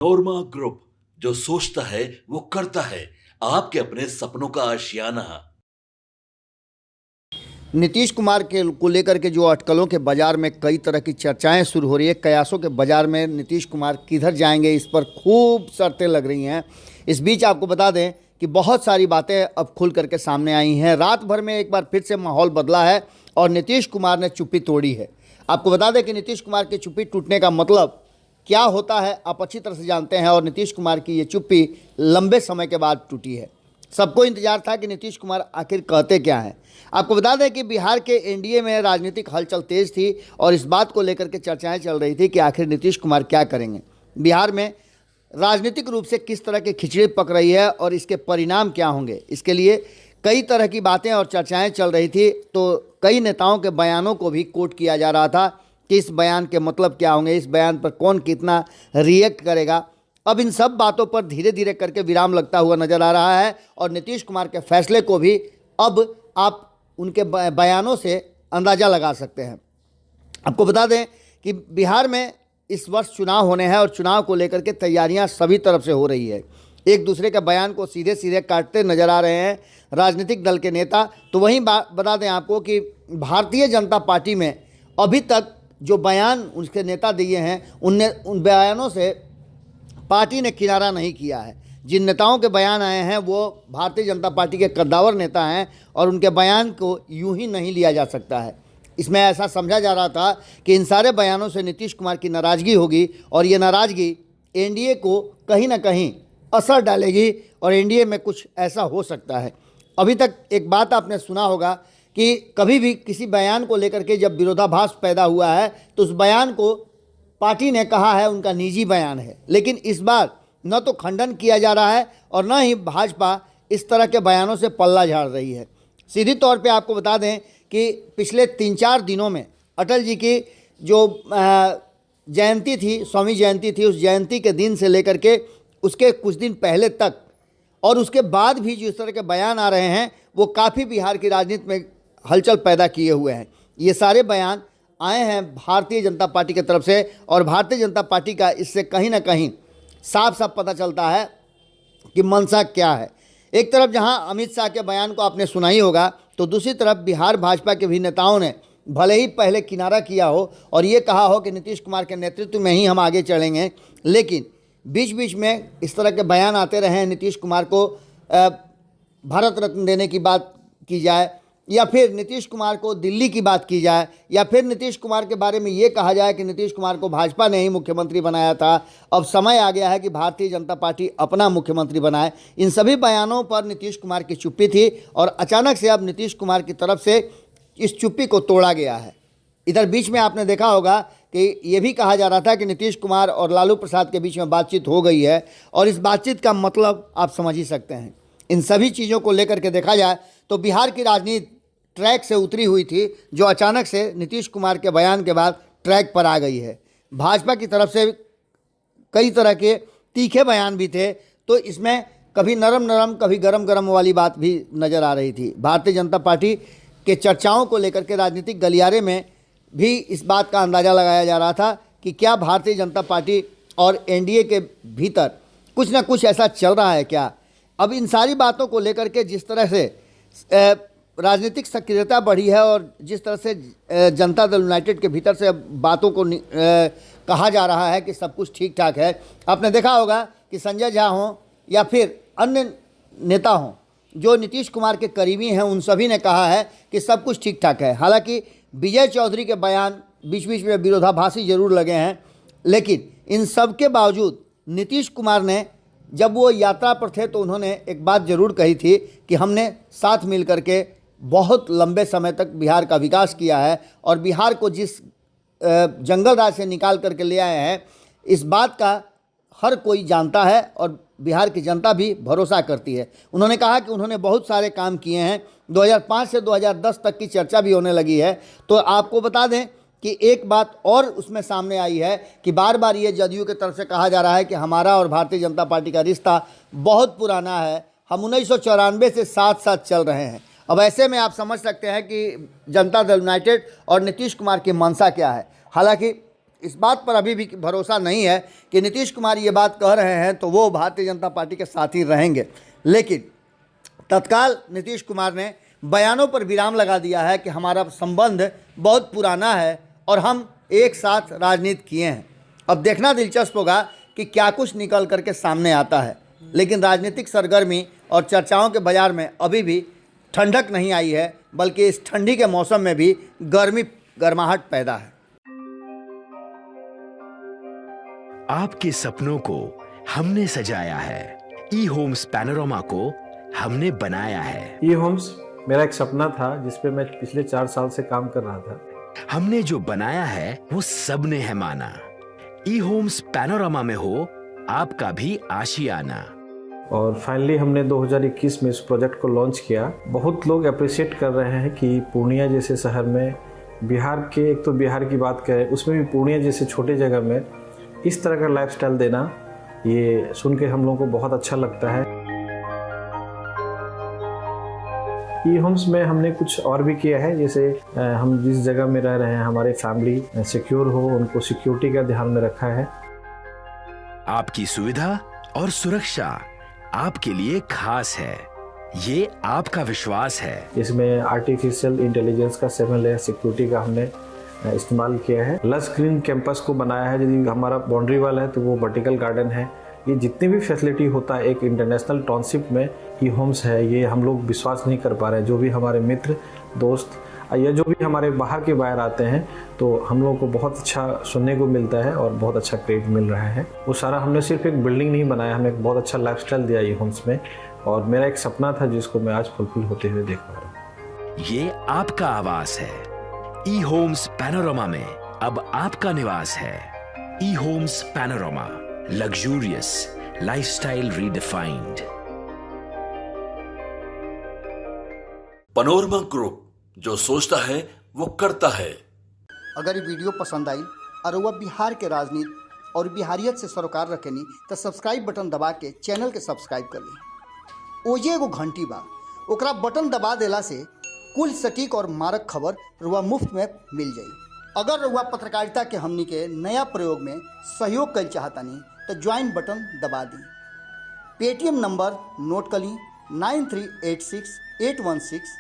नोरमा group, जो सोचता है वो करता है। आपके अपने सपनों का आशियाना। नीतीश कुमार के को लेकर के जो अटकलों के बाजार में कई तरह की चर्चाएं शुरू हो रही है, कयासों के बाजार में नीतीश कुमार किधर जाएंगे, इस पर खूब शर्तें लग रही हैं। इस बीच आपको बता दें कि बहुत सारी बातें अब खुल करके सामने आई हैं। रात भर में एक बार फिर से माहौल बदला है और नीतीश कुमार ने चुप्पी तोड़ी है। आपको बता दें कि नीतीश कुमार की चुप्पी टूटने का मतलब क्या होता है आप अच्छी तरह से जानते हैं, और नीतीश कुमार की ये चुप्पी लंबे समय के बाद टूटी है। सबको इंतजार था कि नीतीश कुमार आखिर कहते क्या हैं। आपको बता दें कि बिहार के एनडीए में राजनीतिक हलचल तेज थी और इस बात को लेकर के चर्चाएं चल रही थी कि आखिर नीतीश कुमार क्या करेंगे। बिहार में राजनीतिक रूप से किस तरह की खिचड़ी पक रही है और इसके परिणाम क्या होंगे, इसके लिए कई तरह की बातें और चर्चाएं चल रही थी। तो कई नेताओं के बयानों को भी कोट किया जा रहा था कि इस बयान के मतलब क्या होंगे, इस बयान पर कौन कितना रिएक्ट करेगा। अब इन सब बातों पर धीरे धीरे करके विराम लगता हुआ नजर आ रहा है और नीतीश कुमार के फैसले को भी अब आप उनके बयानों से अंदाज़ा लगा सकते हैं। आपको बता दें कि बिहार में इस वर्ष चुनाव होने हैं और चुनाव को लेकर के तैयारियां सभी तरफ से हो रही है। एक दूसरे के बयान को सीधे सीधे काटते नजर आ रहे हैं राजनीतिक दल के नेता। तो वहीं बता दें आपको कि भारतीय जनता पार्टी में अभी तक जो बयान उसके नेता दिए हैं उन बयानों से पार्टी ने किनारा नहीं किया है। जिन नेताओं के बयान आए हैं वो भारतीय जनता पार्टी के कद्दावर नेता हैं और उनके बयान को यूं ही नहीं लिया जा सकता है। इसमें ऐसा समझा जा रहा था कि इन सारे बयानों से नीतीश कुमार की नाराज़गी होगी और ये नाराज़गी एनडीए को कहीं ना कहीं असर डालेगी और एनडीए में कुछ ऐसा हो सकता है। अभी तक एक बात आपने सुना होगा कि कभी भी किसी बयान को लेकर के जब विरोधाभास पैदा हुआ है तो उस बयान को पार्टी ने कहा है उनका निजी बयान है, लेकिन इस बार न तो खंडन किया जा रहा है और न ही भाजपा इस तरह के बयानों से पल्ला झाड़ रही है। सीधी तौर पे आपको बता दें कि पिछले 3-4 दिनों में अटल जी की जो जयंती थी, स्वामी जयंती थी, उस जयंती के दिन से लेकर के उसके कुछ दिन पहले तक और उसके बाद भी जिस तरह के बयान आ रहे हैं वो काफ़ी बिहार की राजनीति में हलचल पैदा किए हुए हैं। ये सारे बयान आए हैं भारतीय जनता पार्टी की तरफ से और भारतीय जनता पार्टी का इससे कहीं ना कहीं साफ साफ पता चलता है कि मंशा क्या है। एक तरफ जहां अमित शाह के बयान को आपने सुना ही होगा तो दूसरी तरफ बिहार भाजपा के भी नेताओं ने भले ही पहले किनारा किया हो और ये कहा हो कि नीतीश कुमार के नेतृत्व में ही हम आगे चलेंगे, लेकिन बीच बीच में इस तरह के बयान आते रहे। नीतीश कुमार को भारत रत्न देने की बात की जाए या फिर नीतीश कुमार को दिल्ली की बात की जाए या फिर नीतीश कुमार के बारे में ये कहा जाए कि नीतीश कुमार को भाजपा ने ही मुख्यमंत्री बनाया था, अब समय आ गया है कि भारतीय जनता पार्टी अपना मुख्यमंत्री बनाए। इन सभी बयानों पर नीतीश कुमार की चुप्पी थी और अचानक से अब नीतीश कुमार की तरफ से इस चुप्पी को तोड़ा गया है। इधर बीच में आपने देखा होगा कि ये भी कहा जा रहा था कि नीतीश कुमार और लालू प्रसाद के बीच में बातचीत हो गई है और इस बातचीत का मतलब आप समझ ही सकते हैं। इन सभी चीज़ों को लेकर के देखा जाए तो बिहार की राजनीति ट्रैक से उतरी हुई थी, जो अचानक से नीतीश कुमार के बयान के बाद ट्रैक पर आ गई है। भाजपा की तरफ से कई तरह के तीखे बयान भी थे, तो इसमें कभी नरम नरम कभी गरम गरम वाली बात भी नज़र आ रही थी। भारतीय जनता पार्टी के चर्चाओं को लेकर के राजनीतिक गलियारे में भी इस बात का अंदाज़ा लगाया जा रहा था कि क्या भारतीय जनता पार्टी और एनडीए के भीतर कुछ ना कुछ ऐसा चल रहा है क्या। अब इन सारी बातों को लेकर के जिस तरह से राजनीतिक सक्रियता बढ़ी है और जिस तरह से जनता दल यूनाइटेड के भीतर से बातों को कहा जा रहा है कि सब कुछ ठीक ठाक है। आपने देखा होगा कि संजय झा हों या फिर अन्य नेता हों जो नीतीश कुमार के करीबी हैं, उन सभी ने कहा है कि सब कुछ ठीक ठाक है। हालांकि विजय चौधरी के बयान बीच बीच में विरोधाभासी जरूर लगे हैं, लेकिन इन सब के बावजूद नीतीश कुमार ने जब वो यात्रा पर थे तो उन्होंने एक बात ज़रूर कही थी कि हमने साथ मिल करके बहुत लंबे समय तक बिहार का विकास किया है और बिहार को जिस जंगल राज से निकाल करके ले आए हैं, इस बात का हर कोई जानता है और बिहार की जनता भी भरोसा करती है। उन्होंने कहा कि उन्होंने बहुत सारे काम किए हैं। 2005 से 2010 तक की चर्चा भी होने लगी है। तो आपको बता दें कि एक बात और उसमें सामने आई है कि बार बार ये जदयू की तरफ से कहा जा रहा है कि हमारा और भारतीय जनता पार्टी का रिश्ता बहुत पुराना है, हम 1994 से साथ साथ चल रहे हैं। अब ऐसे में आप समझ सकते हैं कि जनता दल यूनाइटेड और नीतीश कुमार की मंशा क्या है। हालांकि इस बात पर अभी भी भरोसा नहीं है कि नीतीश कुमार ये बात कह रहे हैं तो वो भारतीय जनता पार्टी के साथ ही रहेंगे। लेकिन तत्काल नीतीश कुमार ने बयानों पर विराम लगा दिया है कि हमारा संबंध बहुत पुराना है और हम एक साथ राजनीति किए हैं। अब देखना दिलचस्प होगा कि क्या कुछ निकल करके सामने आता है। लेकिन राजनीतिक सरगर्मी और चर्चाओं के बाजार में अभी भी ठंडक नहीं आई है, बल्कि इस ठंडी के मौसम में भी गर्माहट पैदा है। आपके सपनों को हमने सजाया है, ई होम्स पैनोरमा को हमने बनाया है। ई होम्स मेरा एक सपना था जिस पे मैं पिछले 4 साल से काम कर रहा था। हमने जो बनाया है वो सबने है माना। ई होम्स पैनोरमा में हो आपका भी आशियाना। और फाइनली हमने 2021 में इस प्रोजेक्ट को लॉन्च किया। बहुत लोग अप्रिशिएट कर रहे हैं कि पूर्णिया जैसे शहर में, बिहार के, एक तो बिहार की बात करें उसमें भी पूर्णिया जैसे छोटे जगह में इस तरह का लाइफस्टाइल देना, ये सुन के हम लोगों को बहुत अच्छा लगता है। ई होम्स में हमने कुछ और भी किया है, जैसे हम जिस जगह में रह रहे हैं हमारे फैमिली सिक्योर हो, उनको सिक्योरिटी का ध्यान में रखा है। आपकी सुविधा और सुरक्षा आपके लिए खास है, ये आपका विश्वास है। इसमें आर्टिफिशियल इंटेलिजेंस का 7 लेयर सिक्योरिटी का हमने इस्तेमाल किया है। लस ग्रीन कैंपस को बनाया है। यदि हमारा बाउंड्री वाल है तो वो वर्टिकल गार्डन है। ये जितनी भी फैसिलिटी होता है एक इंटरनेशनल टाउनशिप में, ई होम्स है, ये हम लोग विश्वास नहीं कर पा रहे हैं। जो भी हमारे मित्र दोस्त या जो भी हमारे बाहर के बाहर आते हैं तो हम लोगों को बहुत अच्छा सुनने को मिलता है और बहुत अच्छा क्रेडिट मिल रहा है। वो सारा हमने सिर्फ एक बिल्डिंग नहीं बनाया, हमें एक बहुत अच्छा लाइफस्टाइल दिया ई होम्स में, और मेरा एक सपना था जिसको मैं आज फुलफिल होते हुए देख पा रहा हूँ। ये आपका आवास है। ई होम्स पैनोरमा में अब आपका निवास है। E Homes Panorama, luxurious lifestyle redefined. Panorama Group, जो सोचता है वो करता है। अगर ये वीडियो पसंद आई और वह बिहार के राजनीति और बिहारियत से सरोकार रखेनी तो सब्सक्राइब बटन दबा के चैनल के सब्सक्राइब कर ली। ओजे एगो घंटी बा, ओकरा बटन दबा देला से कुल सटीक और मारक खबर रुआ मुफ्त में मिल जाई। अगर रुआ पत्रकारिता के हमनी के नया प्रयोग में सहयोग कर चाहतानी तो ज्वाइन बटन दबा दी। पेटीएम नंबर नोट कर ली 9386 816